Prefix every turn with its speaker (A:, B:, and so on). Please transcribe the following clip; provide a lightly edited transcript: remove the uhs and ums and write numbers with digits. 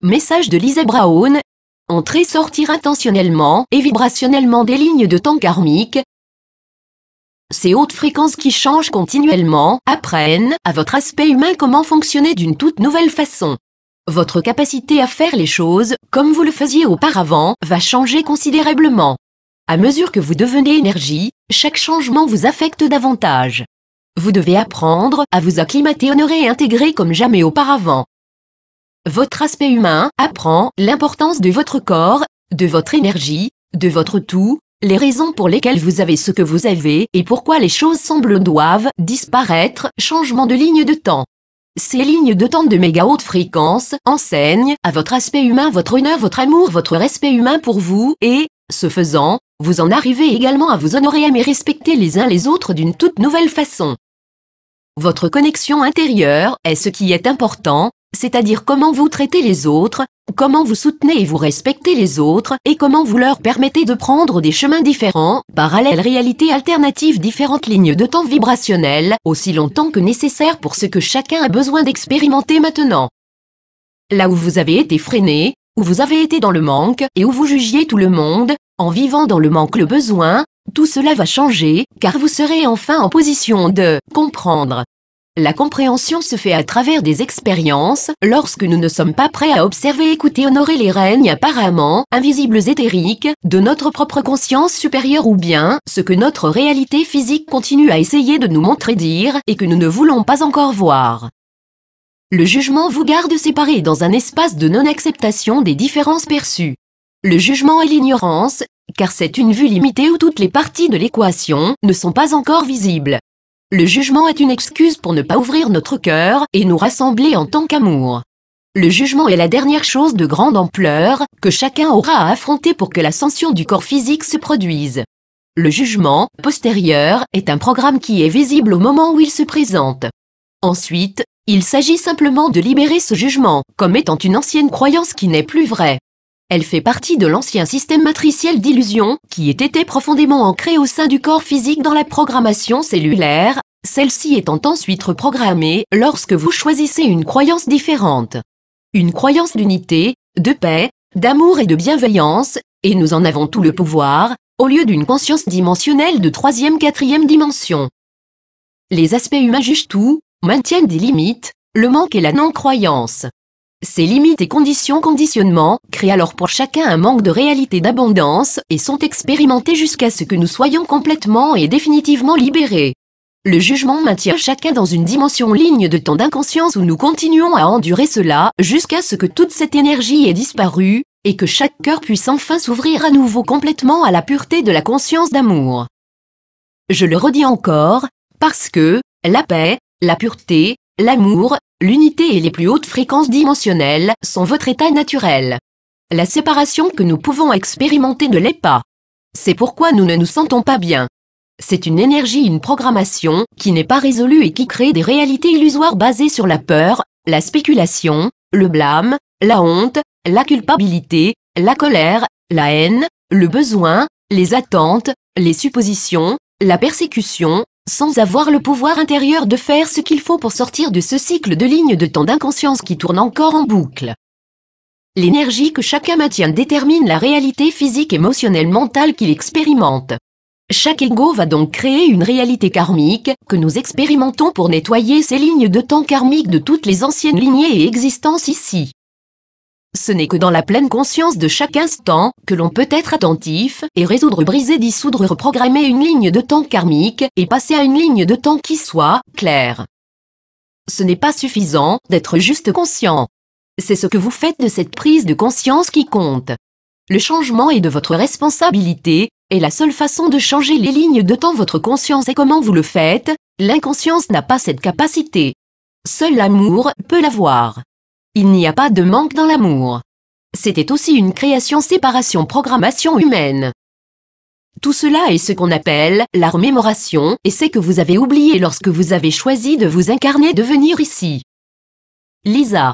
A: Message de Lisa Brown. Entrer-sortir intentionnellement et vibrationnellement des lignes de temps karmiques. Ces hautes fréquences qui changent continuellement apprennent à votre aspect humain comment fonctionner d'une toute nouvelle façon. Votre capacité à faire les choses comme vous le faisiez auparavant va changer considérablement. À mesure que vous devenez énergie, chaque changement vous affecte davantage. Vous devez apprendre à vous acclimater, honorer et intégrer comme jamais auparavant. Votre aspect humain apprend l'importance de votre corps, de votre énergie, de votre tout, les raisons pour lesquelles vous avez ce que vous avez et pourquoi les choses semblent doivent disparaître, changement de ligne de temps. Ces lignes de temps de méga haute fréquence enseignent à votre aspect humain votre honneur, votre amour, votre respect humain pour vous et, ce faisant, vous en arrivez également à vous honorer, aimer, respecter les uns les autres d'une toute nouvelle façon. Votre connexion intérieure est ce qui est important, c'est-à-dire comment vous traitez les autres, comment vous soutenez et vous respectez les autres, et comment vous leur permettez de prendre des chemins différents, parallèles, réalités alternatives, différentes lignes de temps vibrationnelles, aussi longtemps que nécessaire pour ce que chacun a besoin d'expérimenter maintenant. Là où vous avez été freiné, où vous avez été dans le manque, et où vous jugiez tout le monde, en vivant dans le manque, le besoin, tout cela va changer, car vous serez enfin en position de comprendre. La compréhension se fait à travers des expériences, lorsque nous ne sommes pas prêts à observer, écouter, honorer les règnes apparemment invisibles éthériques de notre propre conscience supérieure, ou bien ce que notre réalité physique continue à essayer de nous montrer, dire, et que nous ne voulons pas encore voir. Le jugement vous garde séparés dans un espace de non-acceptation des différences perçues. Le jugement est l'ignorance, car c'est une vue limitée où toutes les parties de l'équation ne sont pas encore visibles. Le jugement est une excuse pour ne pas ouvrir notre cœur et nous rassembler en tant qu'amour. Le jugement est la dernière chose de grande ampleur que chacun aura à affronter pour que l'ascension du corps physique se produise. Le jugement postérieur est un programme qui est visible au moment où il se présente. Ensuite, il s'agit simplement de libérer ce jugement, comme étant une ancienne croyance qui n'est plus vraie. Elle fait partie de l'ancien système matriciel d'illusion qui était profondément ancré au sein du corps physique dans la programmation cellulaire, celle-ci étant ensuite reprogrammée lorsque vous choisissez une croyance différente. Une croyance d'unité, de paix, d'amour et de bienveillance, et nous en avons tout le pouvoir, au lieu d'une conscience dimensionnelle de 3e, 4e dimension. Les aspects humains jugent tout, maintiennent des limites, le manque et la non-croyance. Ces limites et conditionnements créent alors pour chacun un manque de réalité, d'abondance, et sont expérimentés jusqu'à ce que nous soyons complètement et définitivement libérés. Le jugement maintient chacun dans une dimension ligne de temps d'inconscience où nous continuons à endurer cela jusqu'à ce que toute cette énergie ait disparu, et que chaque cœur puisse enfin s'ouvrir à nouveau complètement à la pureté de la conscience d'amour. Je le redis encore, parce que la paix, la pureté, l'amour, l'unité et les plus hautes fréquences dimensionnelles sont votre état naturel. La séparation que nous pouvons expérimenter ne l'est pas. C'est pourquoi nous ne nous sentons pas bien. C'est une énergie, une programmation, qui n'est pas résolue et qui crée des réalités illusoires basées sur la peur, la spéculation, le blâme, la honte, la culpabilité, la colère, la haine, le besoin, les attentes, les suppositions, la persécution, sans avoir le pouvoir intérieur de faire ce qu'il faut pour sortir de ce cycle de lignes de temps d'inconscience qui tourne encore en boucle. L'énergie que chacun maintient détermine la réalité physique, émotionnelle, mentale qu'il expérimente. Chaque ego va donc créer une réalité karmique que nous expérimentons pour nettoyer ces lignes de temps karmiques de toutes les anciennes lignées et existences ici. Ce n'est que dans la pleine conscience de chaque instant que l'on peut être attentif et résoudre, briser, dissoudre, reprogrammer une ligne de temps karmique et passer à une ligne de temps qui soit claire. Ce n'est pas suffisant d'être juste conscient. C'est ce que vous faites de cette prise de conscience qui compte. Le changement est de votre responsabilité, et la seule façon de changer les lignes de temps votre conscience est comment vous le faites. L'inconscience n'a pas cette capacité. Seul l'amour peut l'avoir. Il n'y a pas de manque dans l'amour. C'était aussi une création, séparation, programmation humaine. Tout cela est ce qu'on appelle la remémoration, et c'est que vous avez oublié lorsque vous avez choisi de vous incarner, de venir ici. Lisa.